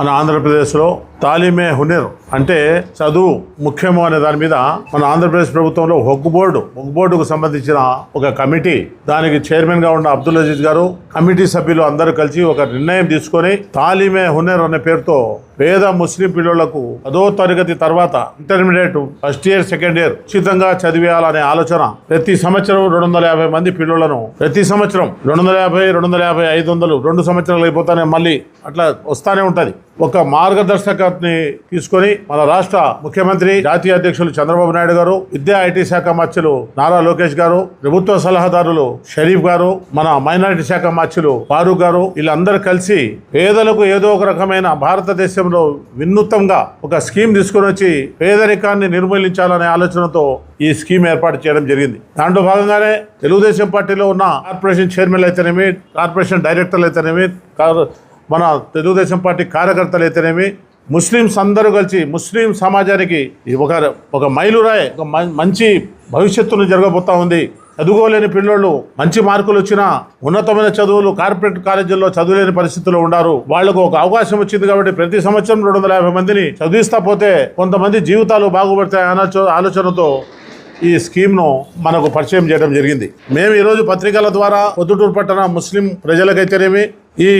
మన ఆంధ్రప్రదేశ్లో తాలీమే హునర్ అంటే చదువు ముఖ్యము అనే దాని మీద మన ఆంధ్రప్రదేశ్ ప్రభుత్వంలో ఒగ్గు బోర్డుకు సంబంధించిన ఒక కమిటీ, దానికి చైర్మన్ గా ఉన్న అబ్దుల్ అజీజ్ గారు, కమిటీ సభ్యులు అందరూ కలిసి ఒక నిర్ణయం తీసుకొని తాలీమే హునర్ అనే పేరుతో పేద ముస్లిం పిల్లలకు 10వ తరగతి తర్వాత intermediate first year second year ఉచితంగా చదివేయాలనే ఆలోచన. ప్రతి సంవత్సరం 250 మంది పిల్లలను ప్రతి సంవత్సరం 250, 250, 500 2 సంవత్సరాలు అయిపోతానే మళ్ళీ అట్లా వస్తానే ఉంటది. ఒక మార్గదర్శకత్ని తీసుకొని మన రాష్ట్ర ముఖ్యమంత్రి జాతీయ అధ్యక్షులు చంద్రబాబు నాయుడు గారు, విద్యా ఐటీ శాఖ మంత్రులు నారా లోకేష్ గారు, ప్రభుత్వ సలహాదారులు షరీఫ్ గారు, మన మైనారిటీ శాఖ మంత్రులు ఫారూక్ గారు, వీళ్ళందరూ కలిసి పేదలకు ఏదో ఒక రకమైన భారతదేశంలో వినూత్నంగా ఒక స్కీమ్ తీసుకొని వచ్చి పేదరికాన్ని నిర్మూలించాలనే ఆలోచనతో ఈ స్కీమ్ ఏర్పాటు చేయడం జరిగింది. దాంట్లో భాగంగానే తెలుగుదేశం పార్టీలో ఉన్న కార్పొరేషన్ చైర్మన్లు అయితేనేమి, కార్పొరేషన్ డైరెక్టర్లు అయితేనేమి, మన తెలుగుదేశం పార్టీ కార్యకర్తలు అయితేనేమి, ముస్లిమ్స్ అందరూ కలిసి ముస్లిం సమాజానికి ఒక మైలురాయి, ఒక మంచి భవిష్యత్తును జరగబోతా ఉంది. చదువుకోలేని పిల్లలు మంచి మార్కులు వచ్చినా ఉన్నతమైన చదువులు కార్పొరేట్ కాలేజీల్లో చదువులేని పరిస్థితుల్లో ఉన్నారు. వాళ్లకు ఒక అవకాశం వచ్చింది కాబట్టి ప్రతి సంవత్సరం 250 మందిని చదివిస్తా పోతే కొంతమంది జీవితాలు బాగుపడతాయి ఆలోచనతో ఈ స్కీమ్ను మనకు పరిచయం చేయడం జరిగింది. మేము ఈరోజు పత్రికల ద్వారా పొద్దుటూరు పట్టణ ముస్లిం ప్రజలకైతేనేమి ఈ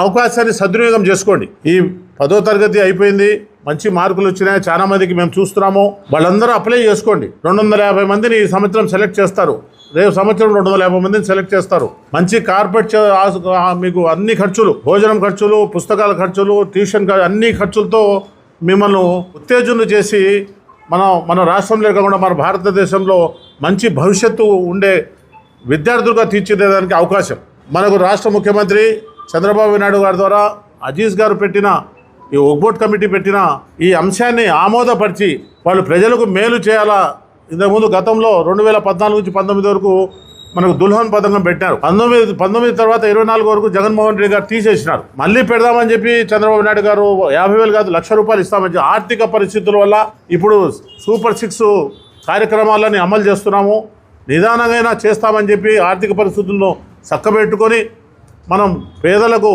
అవకాశాన్ని సద్వినియోగం చేసుకోండి. ఈ 10వ తరగతి అయిపోయింది, మంచి మార్కులు వచ్చినాయి, చాలా మందికి మేము చూస్తున్నాము. వాళ్ళందరూ అప్లై చేసుకోండి. 250 మందిని ఈ సంవత్సరం సెలెక్ట్ చేస్తారు. రేపు సంవత్సరం 250 మందిని సెలెక్ట్ చేస్తారు. మంచి కార్పొరేట్ మీకు అన్ని ఖర్చులు, భోజనం ఖర్చులు, పుస్తకాల ఖర్చులు, ట్యూషన్ అన్ని ఖర్చులతో మిమ్మల్ని ఉత్తేజన చేసి మన రాష్ట్రంలో కాకుండా మన భారతదేశంలో మంచి భవిష్యత్తు ఉండే విద్యార్థులుగా తీర్చిదిద్దడానికి అవకాశం మనకు రాష్ట్ర ముఖ్యమంత్రి చంద్రబాబు నాయుడు గారి ద్వారా అజీజ్ గారు పెట్టిన ఈ ఒగ్బోర్డ్ కమిటీ పెట్టిన ఈ అంశాన్ని ఆమోదపరిచి వాళ్ళు ప్రజలకు మేలు చేయాలా. ఇంతకుముందు గతంలో 2014 నుంచి 19 వరకు మనకు దుల్హన్ పథకం పెట్టారు. 19 తర్వాత 24 వరకు జగన్మోహన్ రెడ్డి గారు తీసేసినారు. మళ్ళీ పెడదామని చెప్పి చంద్రబాబు నాయుడు గారు 50,000 కాదు ₹1,00,000 ఇస్తామని చెప్పి ఆర్థిక పరిస్థితుల వల్ల ఇప్పుడు సూపర్ 6 కార్యక్రమాలని అమలు చేస్తున్నాము. నిదానంగా చేస్తామని చెప్పి ఆర్థిక పరిస్థితులను చక్కబెట్టుకొని మనం పేదలకు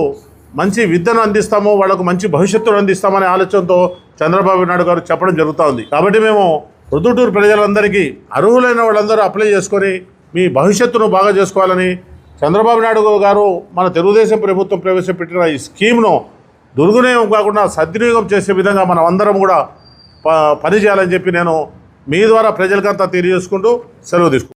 మంచి విద్యను అందిస్తాము, వాళ్ళకు మంచి భవిష్యత్తును అందిస్తామనే ఆలోచనతో చంద్రబాబు నాయుడు గారు చెప్పడం జరుగుతూ ఉంది. కాబట్టి మేము ప్రొద్దుటూరు ప్రజలందరికీ అర్హులైన వాళ్ళందరూ అప్లై చేసుకొని మీ భవిష్యత్తును బాగా చేసుకోవాలని చంద్రబాబు నాయుడు గారు మన తెలుగుదేశం ప్రభుత్వం ప్రవేశపెట్టిన ఈ స్కీమ్ను దుర్వినియోగం కాకుండా సద్వినియోగం చేసే విధంగా మనం అందరం కూడా పనిచేయాలని చెప్పి నేను మీ ద్వారా ప్రజలకంతా తెలియజేసుకుంటూ సెలవు తీసుకుంటాను.